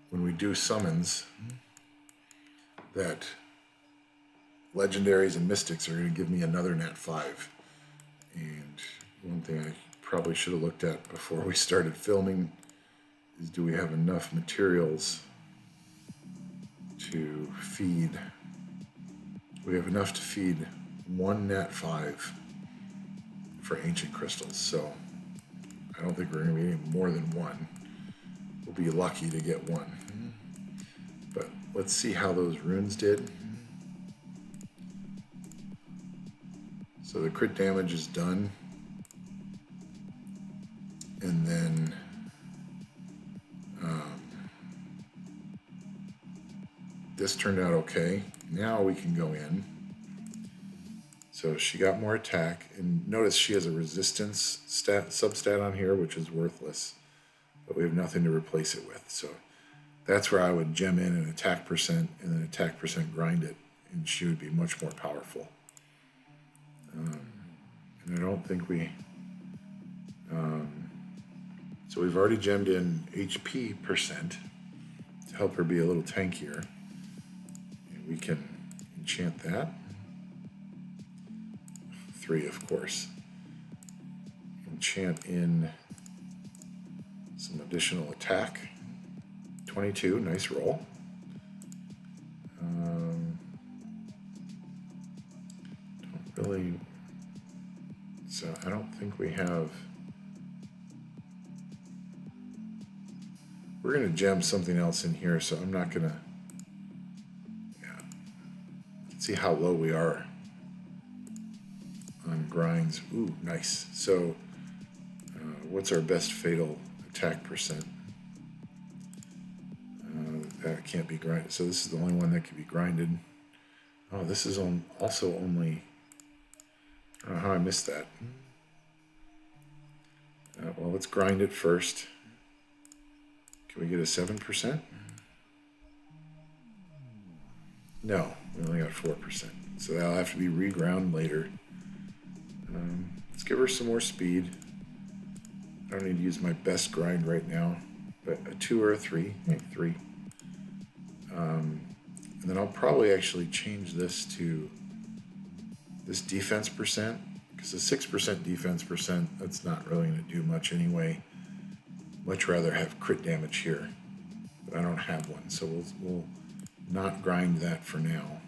when we do summons, that legendaries and mystics are going to give me another nat 5. And one thing I probably should have looked at before we started filming is, do we have enough materials to feed? We have enough to feed 1 nat 5 for ancient crystals, so I don't think we're going to be getting more than 1. We'll be lucky to get 1. But let's see how those runes did. So the crit damage is done. And then this turned out okay. Now we can go in. So she got more attack, and notice she has a resistance substat on here, which is worthless, but we have nothing to replace it with. So that's where I would gem in an attack percent and then attack percent grind it, and she would be much more powerful. And I don't think we... so we've already gemmed in HP percent to help her be a little tankier. And we can enchant that. 3, of course. Enchant in some additional attack. 22, nice roll. Don't really... So I don't think we have... We're going to gem something else in here, so I'm not going to... Yeah. Let's see how low we are on grinds. Ooh, nice. So what's our best fatal attack percent. That can't be grinded. So this is the only one that can be grinded. Oh, this is also only... I don't know how I missed that. Well, let's grind it first. Can we get a 7%? No, we only got 4%. So that'll have to be reground later. Let's give her some more speed. I don't need to use my best grind right now, but a 2 or a 3. Maybe 3. And then I'll probably actually change this to this defense percent, because the 6% defense percent, that's not really going to do much anyway. Much rather have crit damage here, but I don't have one, so we'll not grind that for now.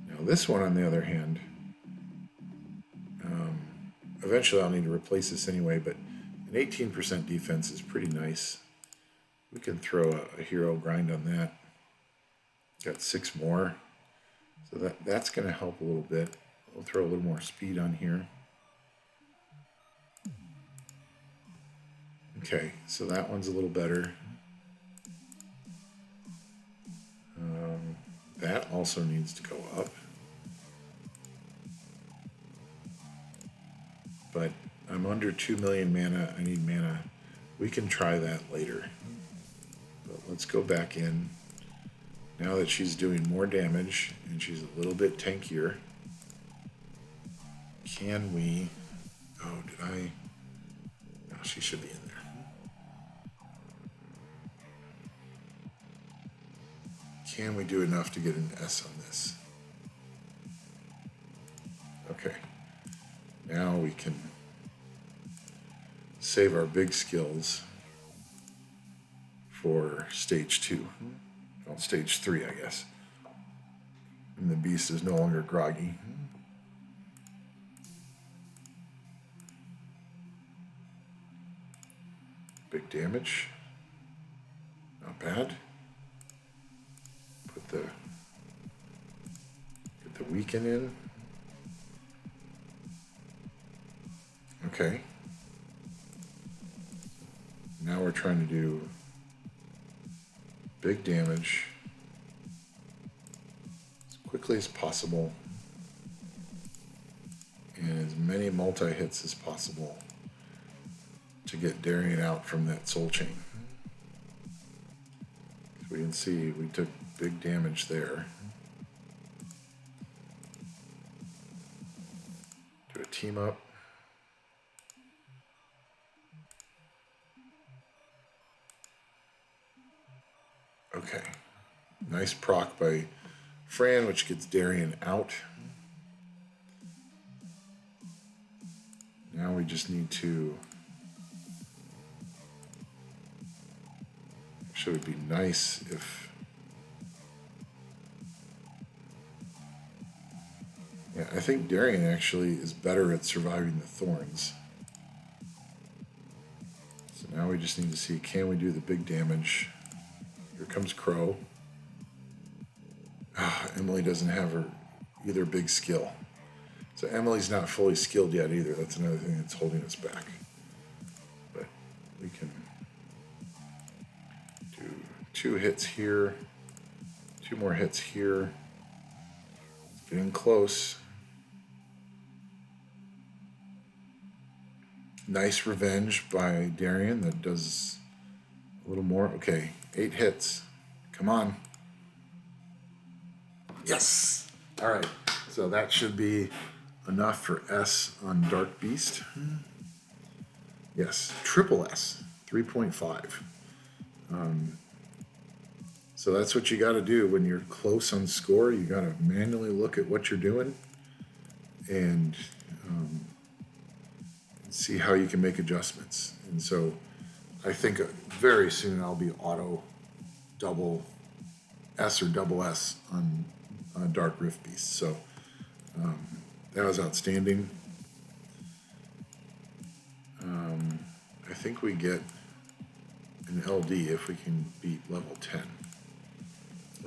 Now this one, on the other hand, eventually I'll need to replace this anyway, but an 18% defense is pretty nice. We can throw a hero grind on that. Got 6 more, so that's going to help a little bit. We'll throw a little more speed on here. Okay, so that one's a little better. That also needs to go up. But I'm under 2 million mana. I need mana. We can try that later. But let's go back in. Now that she's doing more damage and she's a little bit tankier, can we... Oh, did I... No, she should be in there. Can we do enough to get an S on this? Okay. Now we can save our big skills for stage 2. Well, stage 3, I guess. And the beast is no longer groggy. Big damage. Not bad. Get the weaken in. Okay. Now we're trying to do big damage as quickly as possible and as many multi-hits as possible to get Darien out from that soul chain. We can see we took big damage there. Do a team up. Okay. Nice proc by Fran, which gets Darien out. Now we just need to... Actually, it would be nice if... Yeah, I think Darien actually is better at surviving the thorns. So now we just need to see, can we do the big damage? Here comes Crow. Emily doesn't have her either big skill. So Emily's not fully skilled yet either. That's another thing that's holding us back. But we can do 2 hits here, 2 more hits here. It's getting close. Nice revenge by Darien that does a little more. Okay, 8 hits. Come on. Yes! All right, so that should be enough for S on Dark Beast. Yes, triple S, 3.5. So that's what you got to do when you're close on score. You got to manually look at what you're doing and see how you can make adjustments. And so I think very soon I'll be auto double S or double S on Dark Rift Beast. So that was outstanding. I think we get an LD if we can beat level 10.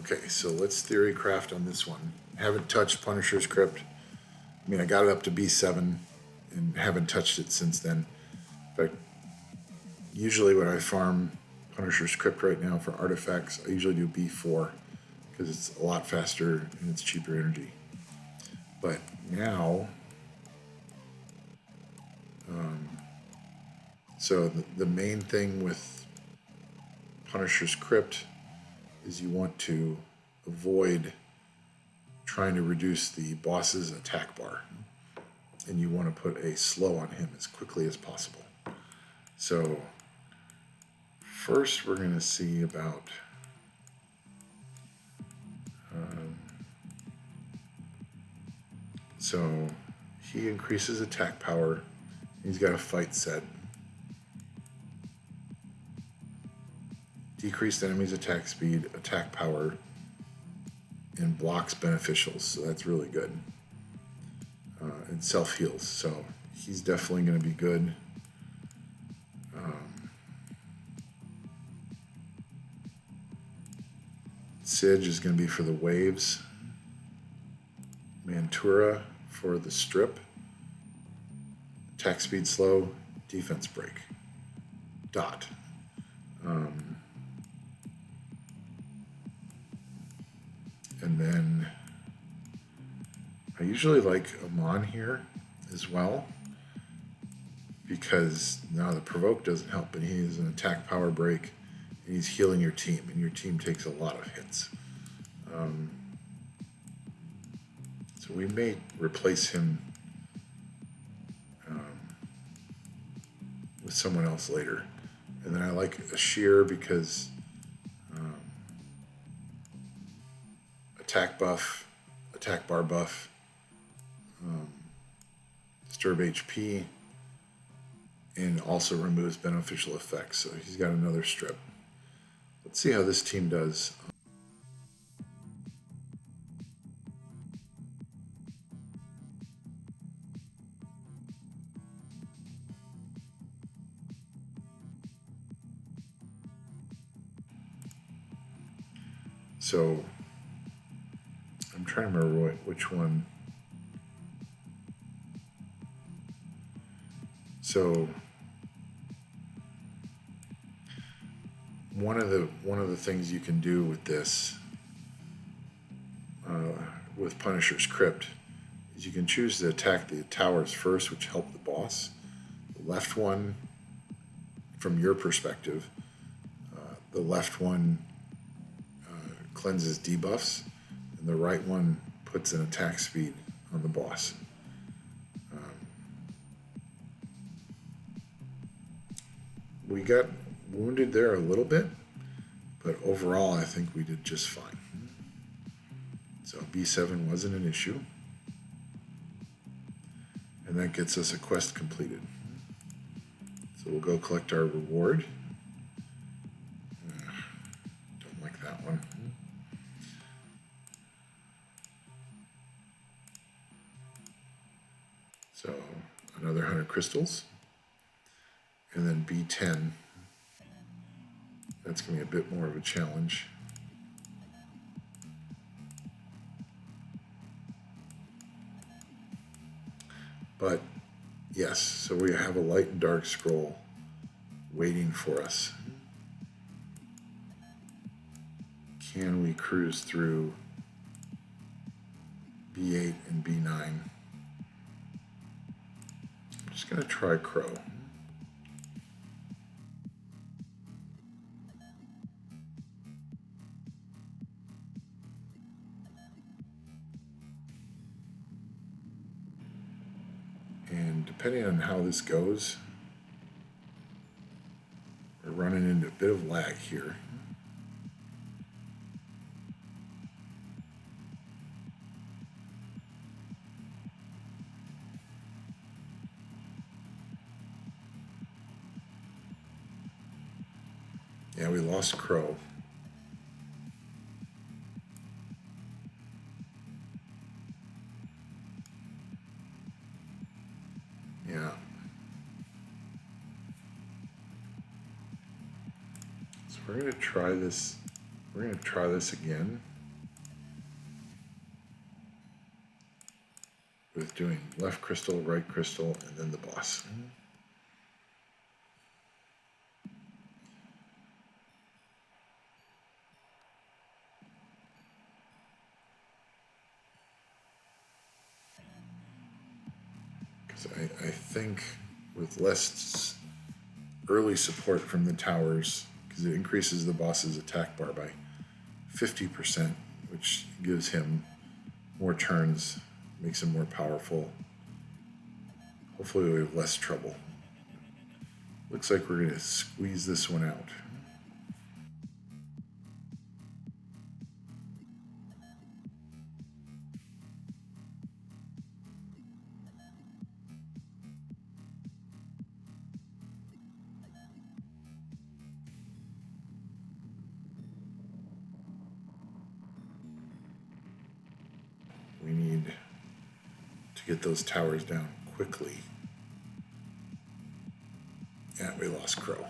Okay, so let's theory craft on this one. Haven't touched Punisher's Crypt. I mean, I got it up to B7. and haven't touched it since then. In fact, usually when I farm Punisher's Crypt right now for artifacts, I usually do B4 because it's a lot faster and it's cheaper energy. But now, so the main thing with Punisher's Crypt is you want to avoid trying to reduce the boss's attack bar, and you want to put a slow on him as quickly as possible. So first we're going to see about so he increases attack power. He's got a fight set. Decreased enemies' attack speed, attack power, and blocks beneficials, so that's really good. And self-heals, so he's definitely going to be good. Sidge is going to be for the waves. Mantura for the strip. Attack speed slow, defense break. Dot. And then I usually like Amon here as well, because now the provoke doesn't help, but he is an attack power break, and he's healing your team, and your team takes a lot of hits. So we may replace him with someone else later. And then I like Eshir because attack buff, attack bar buff, disturb HP, and also removes beneficial effects. So he's got another strip. Let's see how this team does. So I'm trying to remember which one. So one of the things you can do with this, with Punisher's Crypt, is you can choose to attack the towers first, which help the boss. The left one, from your perspective, the left one cleanses debuffs, and the right one puts an attack speed on the boss. We got wounded there a little bit, but overall I think we did just fine. So B7 wasn't an issue, and that gets us a quest completed. So we'll go collect our reward. Don't like that one. So another 100 crystals. And then B10. That's going to be a bit more of a challenge. But yes, so we have a light and dark scroll waiting for us. Can we cruise through B8 and B9? I'm just going to try Crow. And depending on how this goes, we're running into a bit of lag here. Yeah, we lost Crow. Yeah. So we're going to try this. We're going to try this again with with doing left crystal, right crystal, and then the boss. Because I think with less early support from the towers, because it increases the boss's attack bar by 50%, which gives him more turns, makes him more powerful. Hopefully we have less trouble. Looks like we're going to squeeze this one out. We need to get those towers down quickly. And we lost Crow.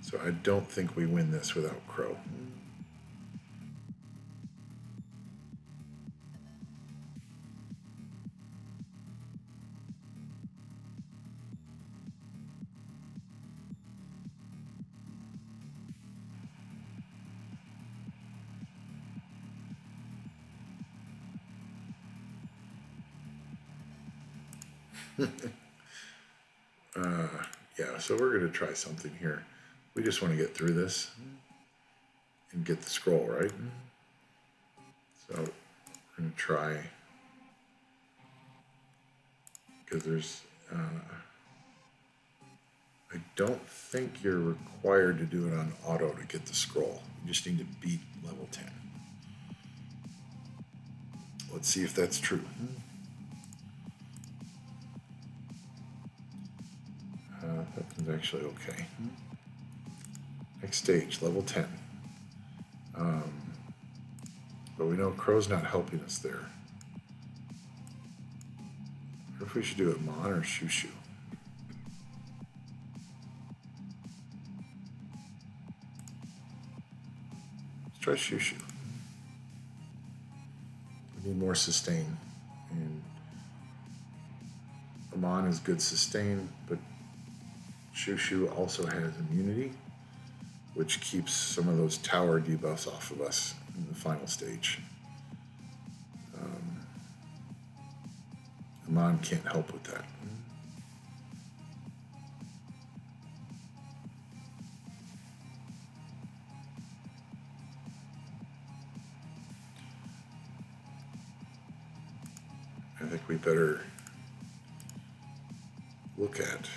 So I don't think we win this without Crow. Yeah, so we're going to try something here. We just want to get through this and get the scroll, right? So we're going to try, because there's, I don't think you're required to do it on auto to get the scroll. You just need to beat level 10. Let's see if that's true. That one's actually okay. Next stage, level 10. But we know Crow's not helping us there. What if we should do it Mon or Shushu? Let's try Shushu. We need more sustain. And Mon is good sustain, but Shushu also has immunity, which keeps some of those tower debuffs off of us in the final stage. Mon can't help with that. I think we better look at,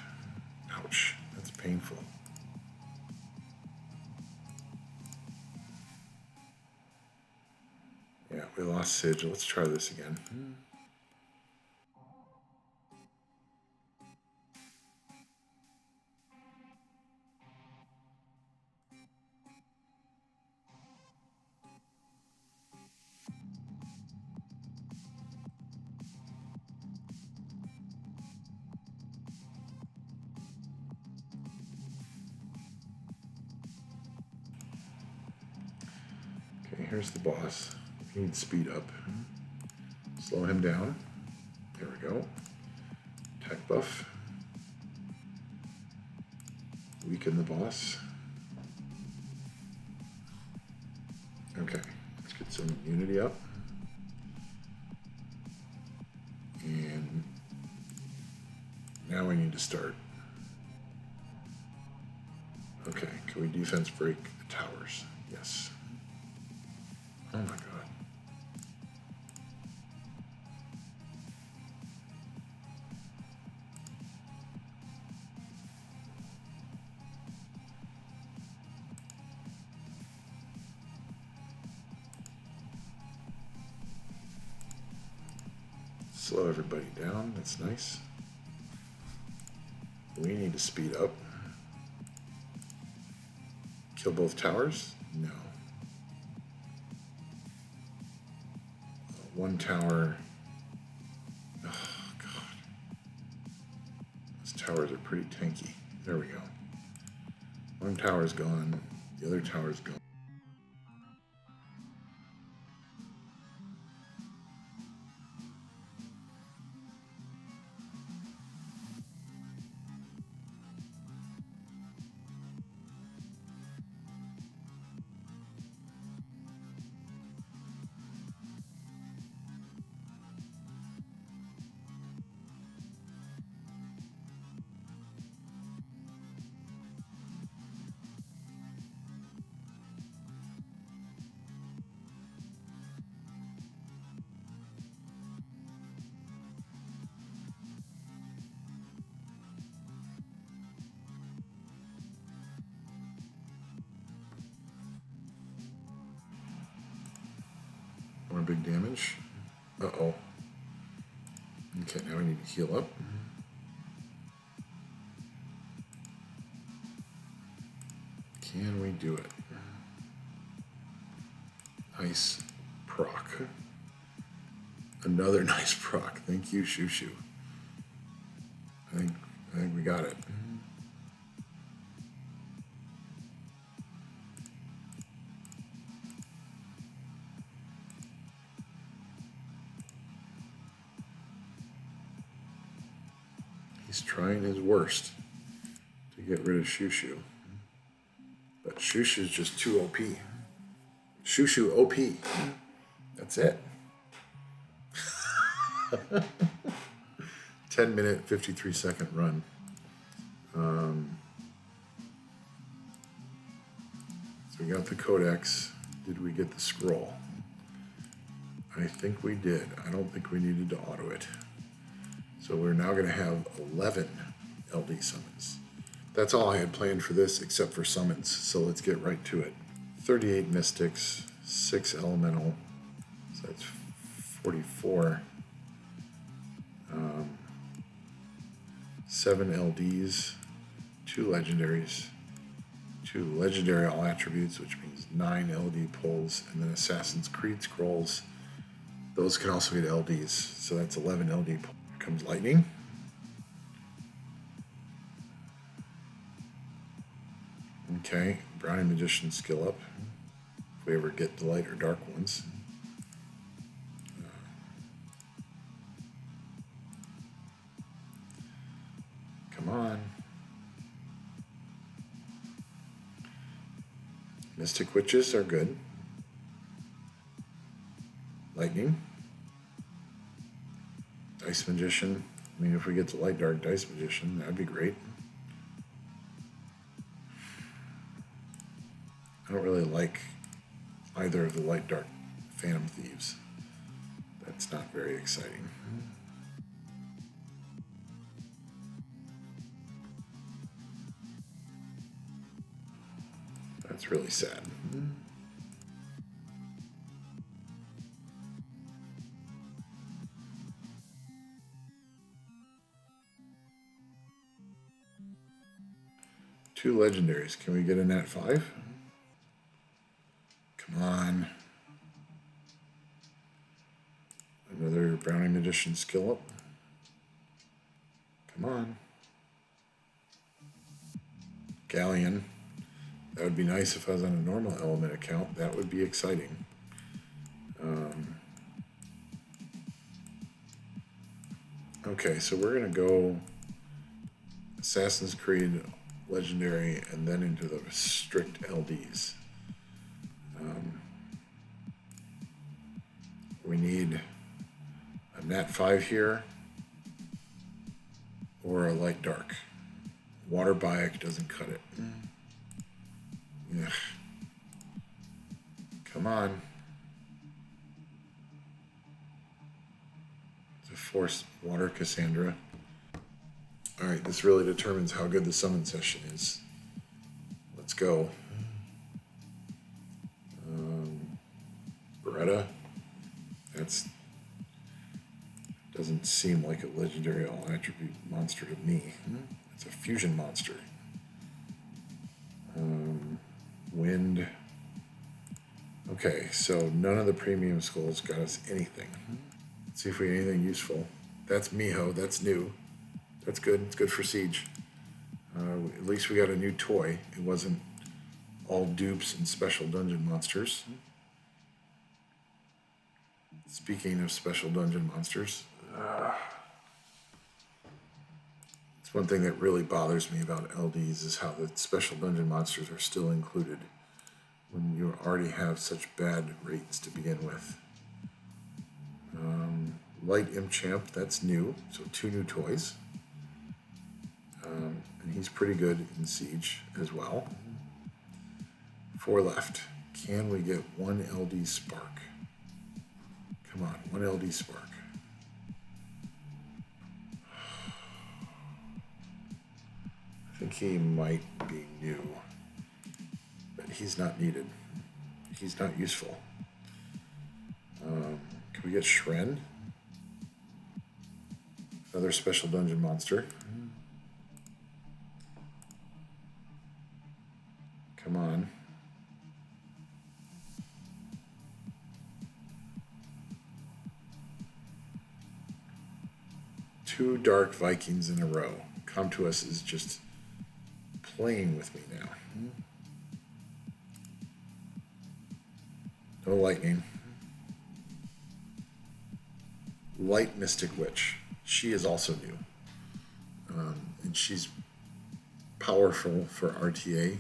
ouch, that's painful. Yeah, we lost Sigil. Let's try this again. Okay, here's the boss. He needs speed up. Slow him down. There we go. Attack buff. Weaken the boss. Okay, let's get some immunity up. And now we need to start. Okay, can we defense break the towers? Yes. Oh my god. Slow everybody down, that's nice. We need to speed up. Kill both towers? No. One tower. Oh, God. Those towers are pretty tanky. There we go. One tower's gone. The other tower's gone. big damage. Uh-oh. Okay, now we need to heal up. Can we do it? Nice proc. Another nice proc. Thank you, Shoo. I think we got it. He's trying his worst to get rid of Shoo. But Shoo's just too OP. Shoo OP. That's it. 10-minute, 53-second run. So we got the codex. Did we get the scroll? I think we did. I don't think we needed to auto it. So we're now going to have 11 LD summons. That's all I had planned for this except for summons. So let's get right to it. 38 mystics, 6 elemental. So that's 44. 7 LDs, 2 legendaries, 2 legendary all attributes, which means 9 LD pulls, and then Assassin's Creed scrolls. Those can also get LDs, so that's 11 LD pulls. Here comes lightning. Okay, Brownie Magician skill up. If we ever get the light or dark ones. Come on. Mystic Witches are good. Lightning. Dice Magician. I mean, if we get the light dark Dice Magician, that'd be great. I don't really like either of the light dark Phantom Thieves. That's not very exciting. That's really sad. Two legendaries. Can we get a nat 5? Come on. Another Brownie Magician skill up. Come on. Galleon. That would be nice if I was on a normal element account. That would be exciting. Okay, so we're going to go Assassin's Creed Legendary and then into the strict LDs. We need a nat 5 here or a light dark. Water Bayek doesn't cut it. Ugh. Come on. It's a forced water Cassandra. Alright, this really determines how good the summon session is. Let's go. Beretta. That's doesn't seem like a legendary all attribute monster to me. It's a fusion monster. Wind. Okay, so none of the premium skulls got us anything. Let's see if we get anything useful. That's Miho, that's new. That's good, it's good for Siege. At least we got a new toy. It wasn't all dupes and special dungeon monsters. Speaking of special dungeon monsters, it's one thing that really bothers me about LDs is how the special dungeon monsters are still included when you already have such bad rates to begin with. Light Imp Champ, that's new, so 2 new toys. And he's pretty good in Siege as well. 4 left. Can we get 1 LD Spark? Come on, 1 LD Spark. I think he might be new, but he's not needed. He's not useful. Can we get Shren? Another special dungeon monster. Come on. Two Dark Vikings in a row. Come to Us is just playing with me now. No lightning. Light Mystic Witch. She is also new. And she's powerful for RTA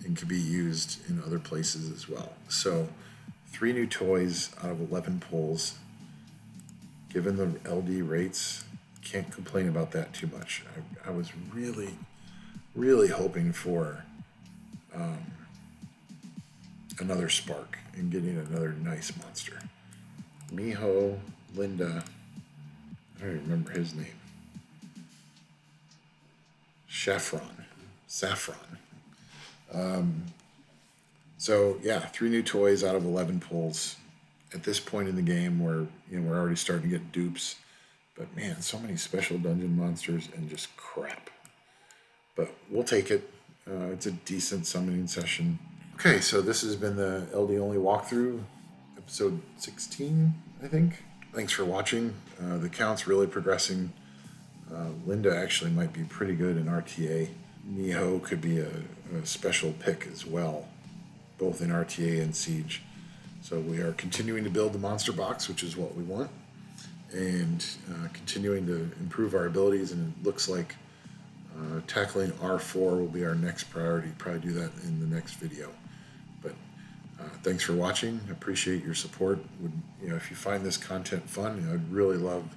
and can be used in other places as well. So 3 new toys out of 11 pulls. Given the LD rates, can't complain about that too much. I was really, really hoping for another spark and getting another nice monster. Miho, Linda, I don't even remember his name. Saffron. So yeah, 3 new toys out of 11 pulls. At this point in the game, where we're already starting to get dupes, but man, so many special dungeon monsters and just crap. But we'll take it. It's a decent summoning session. Okay, so this has been the LD only walkthrough, episode 16, I think. Thanks for watching. The count's really progressing. Linda actually might be pretty good in RTA. Miho could be a special pick as well, both in RTA and Siege. So we are continuing to build the monster box, which is what we want, and continuing to improve our abilities, and it looks like tackling R4 will be our next priority. Probably do that in the next video. But thanks for watching. I appreciate your support. If you find this content fun, I'd really love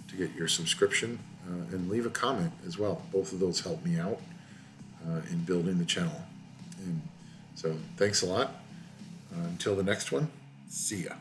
to get your subscription and leave a comment as well. Both of those help me out in building the channel. And so thanks a lot. Until the next one, see ya.